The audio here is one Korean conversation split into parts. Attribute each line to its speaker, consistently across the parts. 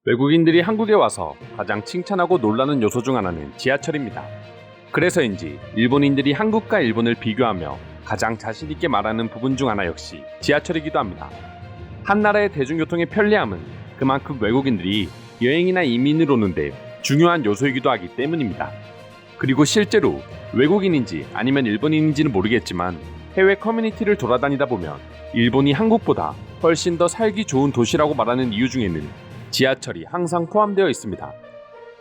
Speaker 1: 외국인들이 한국에 와서 가장 칭찬하고 놀라는 요소 중 하나는 지하철입니다. 그래서인지 일본인들이 한국과 일본을 비교하며 가장 자신있게 말하는 부분 중 하나 역시 지하철이기도 합니다. 한 나라의 대중교통의 편리함은 그만큼 외국인들이 여행이나 이민을 오는데 중요한 요소이기도 하기 때문입니다. 그리고 실제로 외국인인지 아니면 일본인인지는 모르겠지만 해외 커뮤니티를 돌아다니다 보면 일본이 한국보다 훨씬 더 살기 좋은 도시라고 말하는 이유 중에는 지하철이 항상 포함되어 있습니다.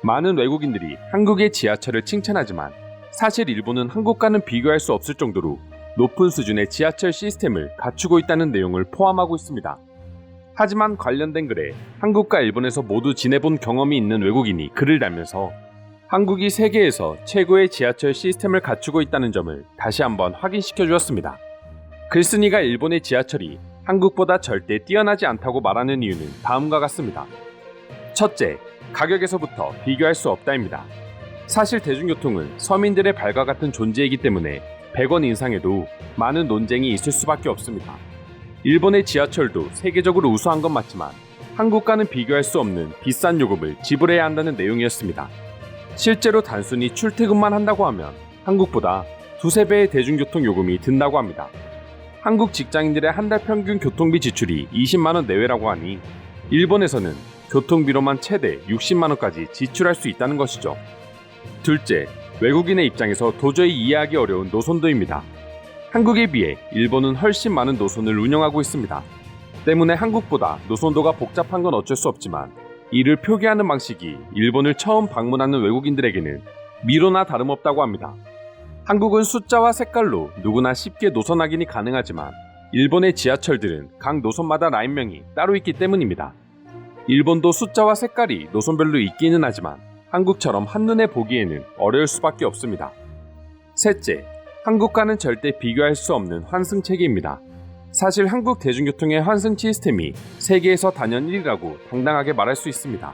Speaker 1: 많은 외국인들이 한국의 지하철을 칭찬하지만 사실 일본은 한국과는 비교할 수 없을 정도로 높은 수준의 지하철 시스템을 갖추고 있다는 내용을 포함하고 있습니다. 하지만 관련된 글에 한국과 일본에서 모두 지내본 경험이 있는 외국인이 글을 달면서 한국이 세계에서 최고의 지하철 시스템을 갖추고 있다는 점을 다시 한번 확인시켜 주었습니다. 글쓴이가 일본의 지하철이 한국보다 절대 뛰어나지 않다고 말하는 이유는 다음과 같습니다. 첫째, 가격에서부터 비교할 수 없다입니다. 사실 대중교통은 서민들의 발과 같은 존재이기 때문에 100원 인상에도 많은 논쟁이 있을 수밖에 없습니다. 일본의 지하철도 세계적으로 우수한 건 맞지만 한국과는 비교할 수 없는 비싼 요금을 지불해야 한다는 내용이었습니다. 실제로 단순히 출퇴근만 한다고 하면 한국보다 두세 배의 대중교통 요금이 든다고 합니다. 한국 직장인들의 한 달 평균 교통비 지출이 20만원 내외라고 하니 일본에서는 교통비로만 최대 60만원까지 지출할 수 있다는 것이죠. 둘째, 외국인의 입장에서 도저히 이해하기 어려운 노선도입니다. 한국에 비해 일본은 훨씬 많은 노선을 운영하고 있습니다. 때문에 한국보다 노선도가 복잡한 건 어쩔 수 없지만 이를 표기하는 방식이 일본을 처음 방문하는 외국인들에게는 미로나 다름없다고 합니다. 한국은 숫자와 색깔로 누구나 쉽게 노선 확인이 가능하지만 일본의 지하철들은 각 노선마다 라인명이 따로 있기 때문입니다. 일본도 숫자와 색깔이 노선별로 있기는 하지만 한국처럼 한눈에 보기에는 어려울 수밖에 없습니다. 셋째, 한국과는 절대 비교할 수 없는 환승 체계입니다. 사실 한국 대중교통의 환승 시스템이 세계에서 단연 1위라고 당당하게 말할 수 있습니다.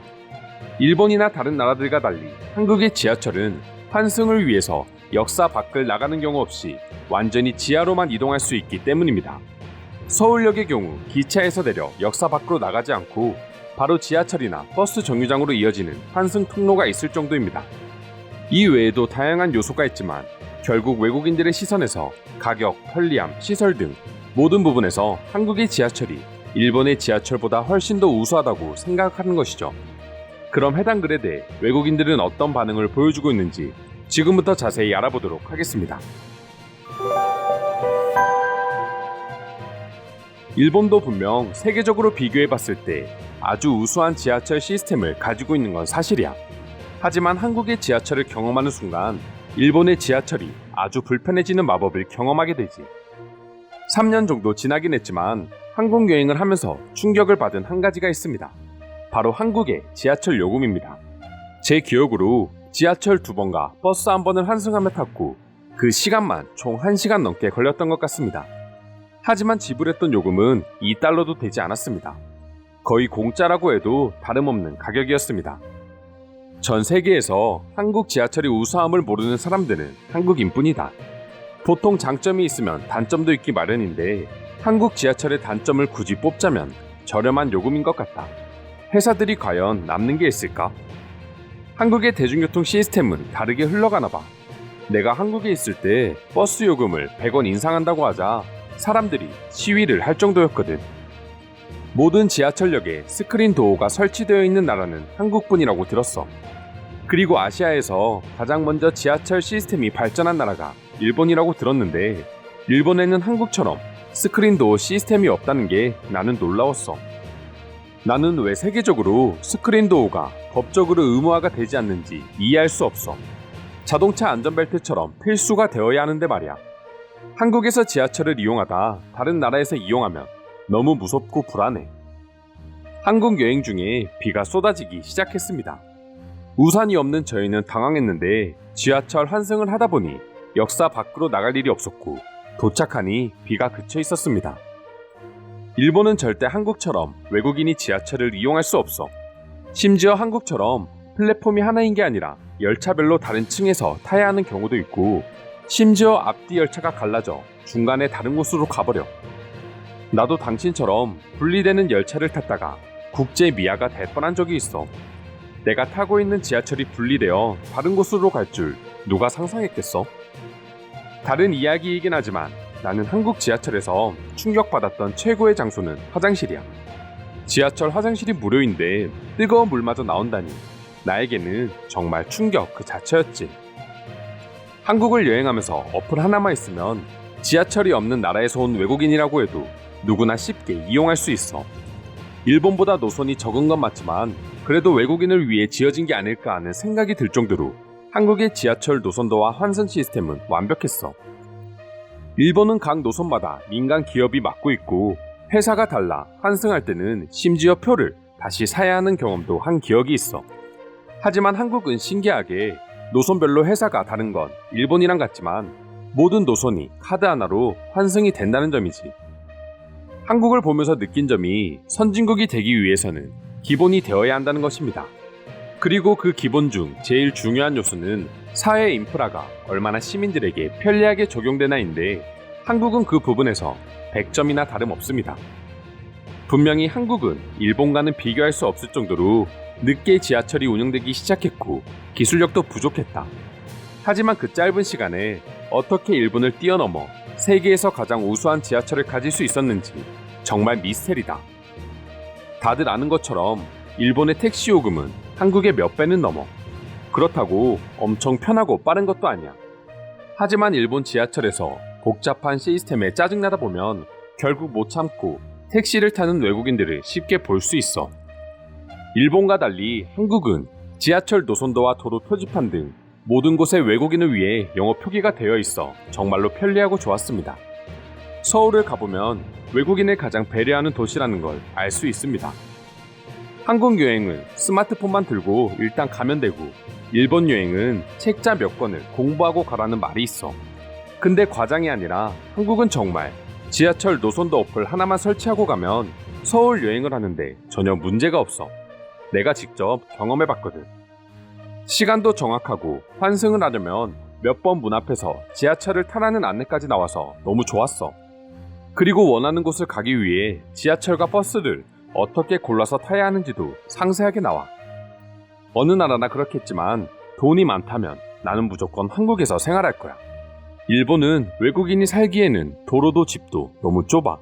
Speaker 1: 일본이나 다른 나라들과 달리 한국의 지하철은 환승을 위해서 역사 밖을 나가는 경우 없이 완전히 지하로만 이동할 수 있기 때문입니다. 서울역의 경우 기차에서 내려 역사 밖으로 나가지 않고 바로 지하철이나 버스 정류장으로 이어지는 환승 통로가 있을 정도입니다. 이 외에도 다양한 요소가 있지만 결국 외국인들의 시선에서 가격, 편리함, 시설 등 모든 부분에서 한국의 지하철이 일본의 지하철보다 훨씬 더 우수하다고 생각하는 것이죠. 그럼 해당 글에 대해 외국인들은 어떤 반응을 보여주고 있는지 지금부터 자세히 알아보도록 하겠습니다. 일본도 분명 세계적으로 비교해봤을 때 아주 우수한 지하철 시스템을 가지고 있는 건 사실이야. 하지만 한국의 지하철을 경험하는 순간 일본의 지하철이 아주 불편해지는 마법을 경험하게 되지. 3년 정도 지나긴 했지만 한국 여행을 하면서 충격을 받은 한 가지가 있습니다. 바로 한국의 지하철 요금입니다. 제 기억으로 지하철 2번과 버스 1번을 환승하며 탔고 그 시간만 총 1시간 넘게 걸렸던 것 같습니다. 하지만 지불했던 요금은 2달러도 되지 않았습니다. 거의 공짜라고 해도 다름없는 가격이었습니다. 전 세계에서 한국 지하철이 우수함을 모르는 사람들은 한국인뿐이다. 보통 장점이 있으면 단점도 있기 마련인데 한국 지하철의 단점을 굳이 뽑자면 저렴한 요금인 것 같다. 회사들이 과연 남는 게 있을까? 한국의 대중교통 시스템은 다르게 흘러가나 봐. 내가 한국에 있을 때 버스 요금을 100원 인상한다고 하자 사람들이 시위를 할 정도였거든. 모든 지하철역에 스크린 도어가 설치되어 있는 나라는 한국뿐이라고 들었어. 그리고 아시아에서 가장 먼저 지하철 시스템이 발전한 나라가 일본이라고 들었는데 일본에는 한국처럼 스크린 도어 시스템이 없다는 게 나는 놀라웠어. 나는 왜 세계적으로 스크린 도어가 법적으로 의무화가 되지 않는지 이해할 수 없어. 자동차 안전벨트처럼 필수가 되어야 하는데 말이야. 한국에서 지하철을 이용하다 다른 나라에서 이용하면 너무 무섭고 불안해. 한국 여행 중에 비가 쏟아지기 시작했습니다. 우산이 없는 저희는 당황했는데 지하철 환승을 하다 보니 역사 밖으로 나갈 일이 없었고 도착하니 비가 그쳐 있었습니다. 일본은 절대 한국처럼 외국인이 지하철을 이용할 수 없어. 심지어 한국처럼 플랫폼이 하나인 게 아니라 열차별로 다른 층에서 타야 하는 경우도 있고 심지어 앞뒤 열차가 갈라져 중간에 다른 곳으로 가버려. 나도 당신처럼 분리되는 열차를 탔다가 국제 미아가 될 뻔한 적이 있어. 내가 타고 있는 지하철이 분리되어 다른 곳으로 갈 줄 누가 상상했겠어? 다른 이야기이긴 하지만 나는 한국 지하철에서 충격받았던 최고의 장소는 화장실이야. 지하철 화장실이 무료인데 뜨거운 물마저 나온다니 나에게는 정말 충격 그 자체였지. 한국을 여행하면서 어플 하나만 있으면 지하철이 없는 나라에서 온 외국인이라고 해도 누구나 쉽게 이용할 수 있어. 일본보다 노선이 적은 건 맞지만 그래도 외국인을 위해 지어진 게 아닐까 하는 생각이 들 정도로 한국의 지하철 노선도와 환승 시스템은 완벽했어. 일본은 각 노선마다 민간 기업이 맡고 있고 회사가 달라 환승할 때는 심지어 표를 다시 사야 하는 경험도 한 기억이 있어. 하지만 한국은 신기하게 노선별로 회사가 다른 건 일본이랑 같지만 모든 노선이 카드 하나로 환승이 된다는 점이지. 한국을 보면서 느낀 점이 선진국이 되기 위해서는 기본이 되어야 한다는 것입니다. 그리고 그 기본 중 제일 중요한 요소는 사회 인프라가 얼마나 시민들에게 편리하게 적용되나인데 한국은 그 부분에서 100점이나 다름없습니다. 분명히 한국은 일본과는 비교할 수 없을 정도로 늦게 지하철이 운영되기 시작했고 기술력도 부족했다. 하지만 그 짧은 시간에 어떻게 일본을 뛰어넘어 세계에서 가장 우수한 지하철을 가질 수 있었는지 정말 미스테리다. 다들 아는 것처럼 일본의 택시 요금은 한국의 몇 배는 넘어. 그렇다고 엄청 편하고 빠른 것도 아니야. 하지만 일본 지하철에서 복잡한 시스템에 짜증나다 보면 결국 못 참고 택시를 타는 외국인들을 쉽게 볼 수 있어. 일본과 달리 한국은 지하철 노선도와 도로 표지판 등 모든 곳에 외국인을 위해 영어 표기가 되어 있어 정말로 편리하고 좋았습니다. 서울을 가보면 외국인을 가장 배려하는 도시라는 걸 알 수 있습니다. 한국 여행은 스마트폰만 들고 일단 가면 되고 일본 여행은 책자 몇 권을 공부하고 가라는 말이 있어. 근데 과장이 아니라 한국은 정말 지하철 노선도 어플 하나만 설치하고 가면 서울 여행을 하는데 전혀 문제가 없어. 내가 직접 경험해봤거든. 시간도 정확하고 환승을 하려면 몇 번 문 앞에서 지하철을 타라는 안내까지 나와서 너무 좋았어. 그리고 원하는 곳을 가기 위해 지하철과 버스를 어떻게 골라서 타야 하는지도 상세하게 나와. 어느 나라나 그렇겠지만 돈이 많다면 나는 무조건 한국에서 생활할 거야. 일본은 외국인이 살기에는 도로도 집도 너무 좁아.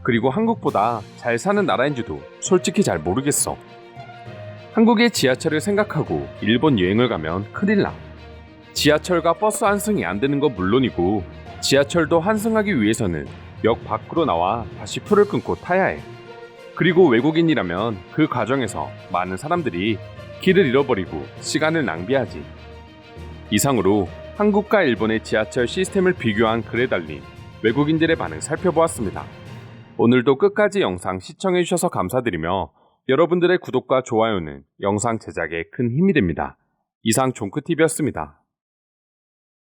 Speaker 1: 그리고 한국보다 잘 사는 나라인지도 솔직히 잘 모르겠어. 한국의 지하철을 생각하고 일본 여행을 가면 큰일 나. 지하철과 버스 환승이 안 되는 건 물론이고 지하철도 환승하기 위해서는 역 밖으로 나와 다시 표를 끊고 타야 해. 그리고 외국인이라면 그 과정에서 많은 사람들이 길을 잃어버리고 시간을 낭비하지. 이상으로 한국과 일본의 지하철 시스템을 비교한 글에 달린 외국인들의 반응 살펴보았습니다. 오늘도 끝까지 영상 시청해주셔서 감사드리며 여러분들의 구독과 좋아요는 영상 제작에 큰 힘이 됩니다. 이상 종크TV였습니다.